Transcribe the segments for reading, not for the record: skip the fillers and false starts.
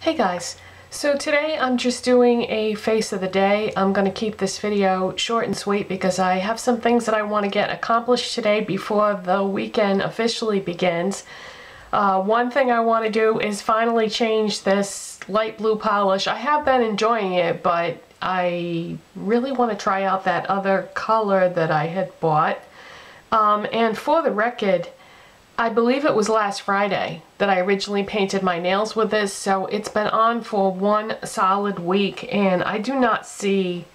Hey guys, so today I'm just doing a face of the day. I'm going to keep this video short and sweet because I have some things that I want to get accomplished today before the weekend officially begins. One thing I want to do is finally change this light blue polish. I have been enjoying it, but I really want to try out that other color that I had bought. And for the record, I believe it was last Friday that I originally painted my nails with this, so it's been on for one solid week and I do not see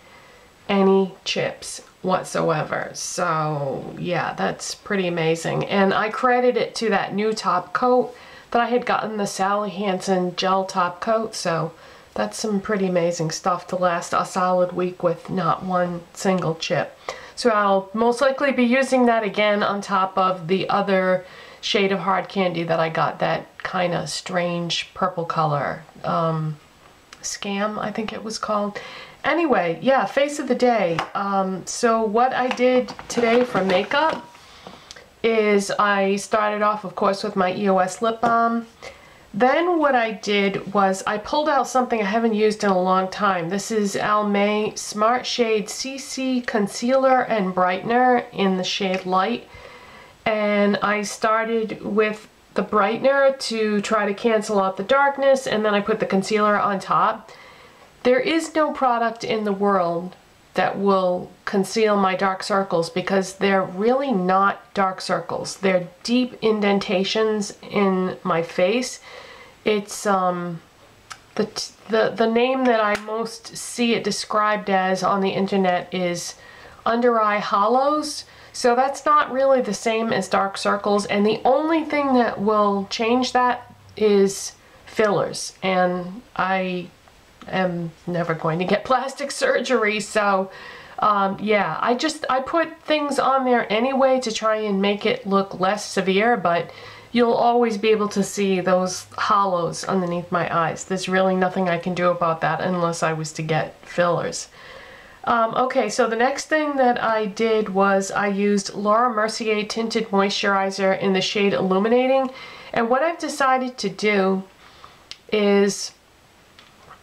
any chips whatsoever. So yeah, that's pretty amazing. And I credit it to that new top coat that I had gotten, the Sally Hansen gel top coat, so that's some pretty amazing stuff to last a solid week with not one single chip. So I'll most likely be using that again on top of the other shade of hard candy that I got, that kind of strange purple color. Scam, I think it was called. Anyway, yeah, face of the day. So what I did today for makeup is I started off, of course, with my EOS lip balm. Then what I did was I pulled out something I haven't used in a long time. This is Almay Smart Shade CC Concealer and Brightener in the shade Light. And I started with the brightener to try to cancel out the darkness, and then I put the concealer on top. There is no product in the world that will conceal my dark circles because they're really not dark circles. They're deep indentations in my face. It's the name that I most see it described as on the internet is under eye hollows. So that's not really the same as dark circles, and the only thing that will change that is fillers, and I am never going to get plastic surgery, so yeah, I put things on there anyway to try and make it look less severe, but you'll always be able to see those hollows underneath my eyes. There's really nothing I can do about that unless I was to get fillers. Okay, so the next thing that I did was I used Laura Mercier Tinted Moisturizer in the shade Illuminating. And what I've decided to do is,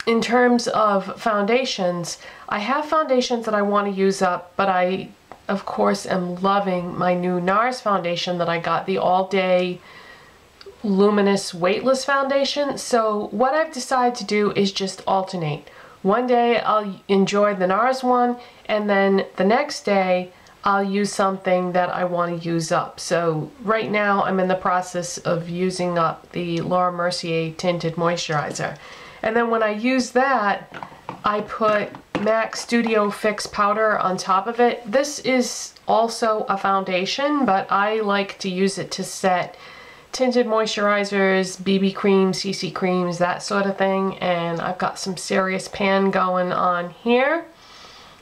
in terms of foundations, I have foundations that I want to use up, but I, of course, am loving my new NARS foundation that I got, the All Day Luminous Weightless Foundation. So what I've decided to do is just alternate. One day I'll enjoy the NARS one, and then the next day I'll use something that I want to use up. So right now I'm in the process of using up the Laura Mercier Tinted Moisturizer. And then when I use that, I put MAC Studio Fix Powder on top of it. This is also a foundation, but I like to use it to set tinted moisturizers, BB creams, CC creams, that sort of thing, and I've got some serious pan going on here.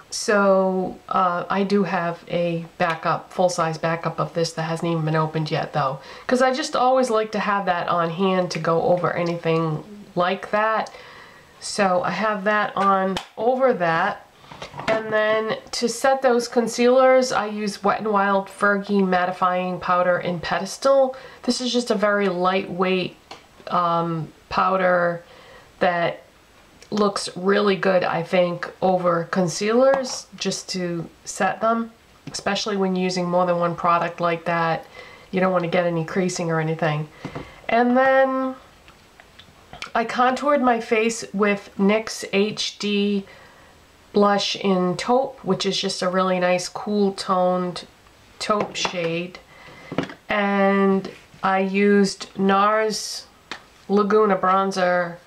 So I do have a backup, full-size backup of this that hasn't even been opened yet though, because I just always like to have that on hand to go over anything like that. So I have that on over that. And then to set those concealers, I use Wet n Wild Fergie mattifying powder in Pedestal. This is just a very lightweight powder that looks really good, I think, over concealers, just to set them, especially when using more than one product like that. You don't want to get any creasing or anything. And then I contoured my face with NYX HD blush in taupe, which is just a really nice cool toned taupe shade, and I used NARS Laguna bronzer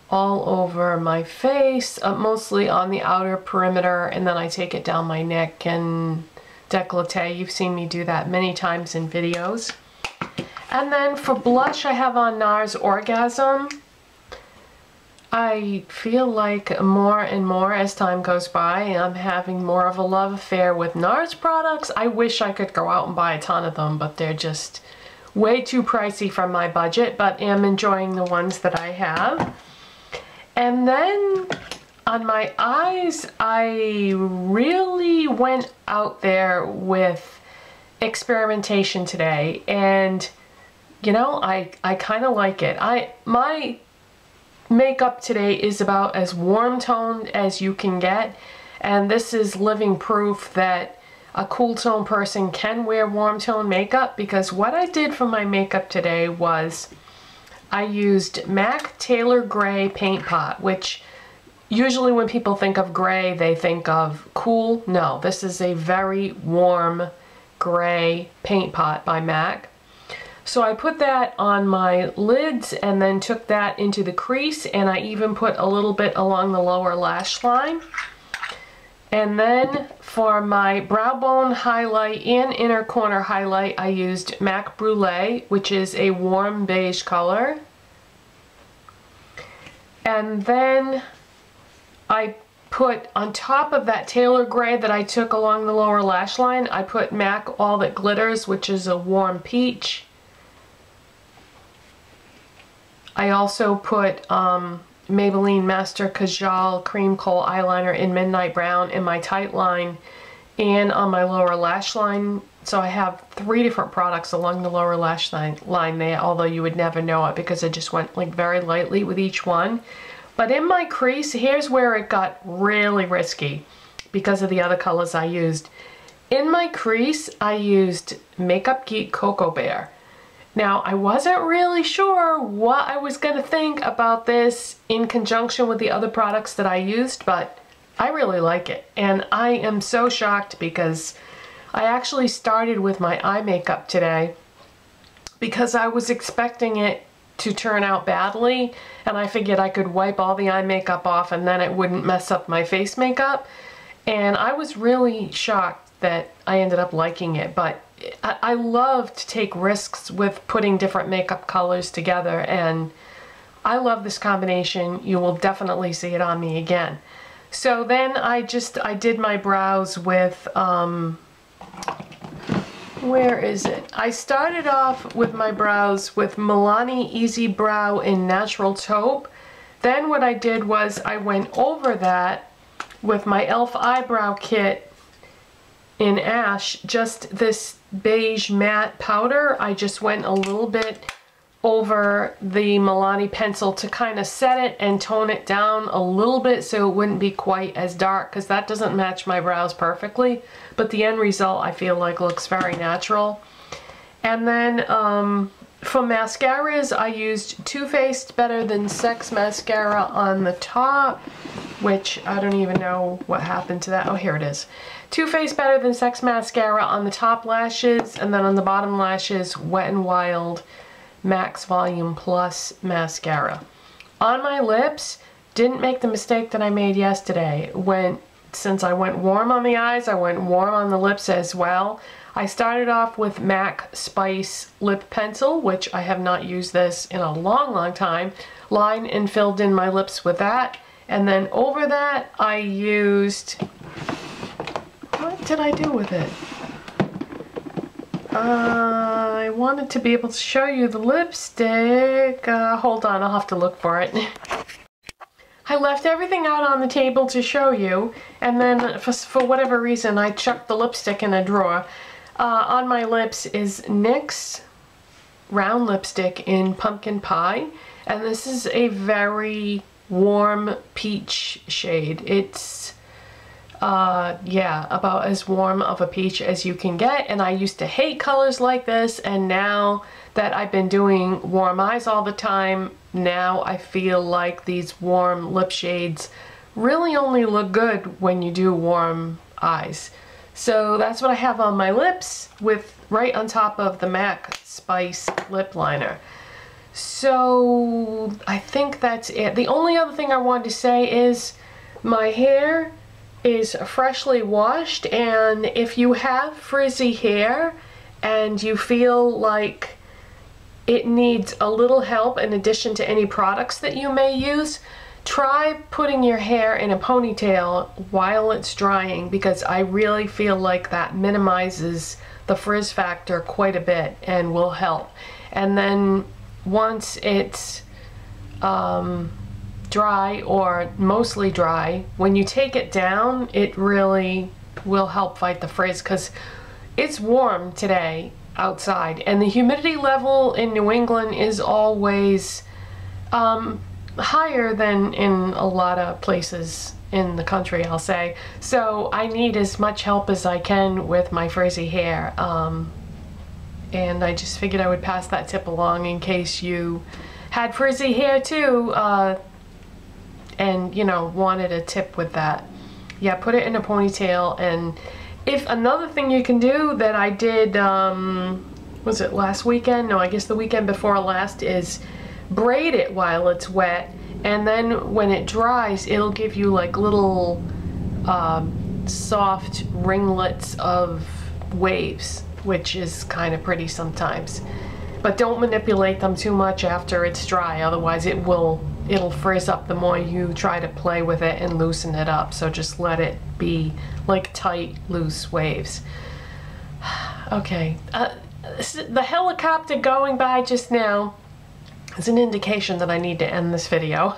all over my face, mostly on the outer perimeter, and then I take it down my neck and décolleté. You've seen me do that many times in videos. And then for blush, I have on NARS Orgasm. I feel like more and more as time goes by, I'm having more of a love affair with NARS products. I wish I could go out and buy a ton of them, but they're just way too pricey for my budget, but am enjoying the ones that I have. And then on my eyes, I really went out there with experimentation today, and you know, I kind of like it. My makeup today is about as warm toned as you can get, and this is living proof that a cool tone person can wear warm tone makeup, because what I did for my makeup today was I used MAC Taylor Gray Paint Pot, which usually when people think of gray they think of cool. No, this is a very warm gray paint pot by MAC. So I put that on my lids and then took that into the crease, and I even put a little bit along the lower lash line. And then for my brow bone highlight and inner corner highlight, I used MAC Brule, which is a warm beige color. And then I put on top of that Taylor Gray that I took along the lower lash line, I put MAC All That Glitters, which is a warm peach. I also put Maybelline Master Kajal Cream Kohl Eyeliner in Midnight Brown in my tight line and on my lower lash line. So I have 3 different products along the lower lash line there, although you would never know it because I just went like very lightly with each one. But in my crease, here's where it got really risky because of the other colors I used. In my crease, I used Makeup Geek Cocoa Bear. Now, I wasn't really sure what I was going to think about this in conjunction with the other products that I used, but I really like it. And I am so shocked because I actually started with my eye makeup today because I was expecting it to turn out badly, and I figured I could wipe all the eye makeup off and then it wouldn't mess up my face makeup. And I was really shocked that I ended up liking it, but I love to take risks with putting different makeup colors together, and I love this combination. You will definitely see it on me again. So then I did my brows with, where is it? I started off with my brows with Milani Easy Brow in Natural Taupe. Then what I did was I went over that with my e.l.f. eyebrow kit in Ash, just this beige matte powder. I just went a little bit over the Milani pencil to kind of set it and tone it down a little bit so it wouldn't be quite as dark, because that doesn't match my brows perfectly, but the end result I feel like looks very natural. And then for mascaras, I used Too Faced Better Than Sex mascara on the top, which I don't even know what happened to that. Oh, here it is. Too Faced Better Than Sex mascara on the top lashes, and then on the bottom lashes, Wet n Wild Max Volume Plus mascara. On my lips, didn't make the mistake that I made yesterday. Since I went warm on the eyes, I went warm on the lips as well. I started off with MAC Spice Lip Pencil, which I have not used this in a long time. Lined and filled in my lips with that. And then over that, I used... What did I do with it? I wanted to be able to show you the lipstick. Hold on, I'll have to look for it. I left everything out on the table to show you, and then for whatever reason I chucked the lipstick in a drawer. On my lips is NYX Round Lipstick in Pumpkin Pie, and this is a very warm peach shade. It's yeah, about as warm of a peach as you can get, and I used to hate colors like this, and now that I've been doing warm eyes all the time, now I feel like these warm lip shades really only look good when you do warm eyes. So that's what I have on my lips, with right on top of the MAC Spice lip liner. So I think that's it. The only other thing I wanted to say is my hair is freshly washed, and if you have frizzy hair and you feel like it needs a little help in addition to any products that you may use, try putting your hair in a ponytail while it's drying, because I really feel like that minimizes the frizz factor quite a bit and will help. And then once it's dry, or mostly dry, when you take it down, it really will help fight the frizz, because it's warm today outside and the humidity level in New England is always higher than in a lot of places in the country, I'll say. So I need as much help as I can with my frizzy hair. And I just figured I would pass that tip along in case you had frizzy hair too, and you know, wanted a tip with that. Yeah, put it in a ponytail. And if another thing you can do that I did, was it last weekend? No, I guess the weekend before last, is braid it while it's wet, and then when it dries, it'll give you like little soft ringlets of waves, which is kind of pretty sometimes. But don't manipulate them too much after it's dry, otherwise it'll frizz up the more you try to play with it and loosen it up. So just let it be like tight, loose waves. Okay, the helicopter going by just now is an indication that I need to end this video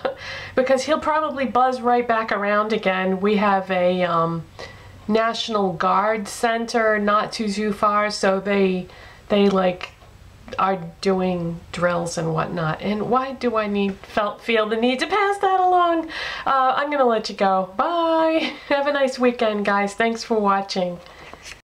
because he'll probably buzz right back around again. We have a National Guard center not too far, so they like are doing drills and whatnot. And why do I feel the need to pass that along? I'm gonna let you go. Bye. Have a nice weekend, guys. Thanks for watching.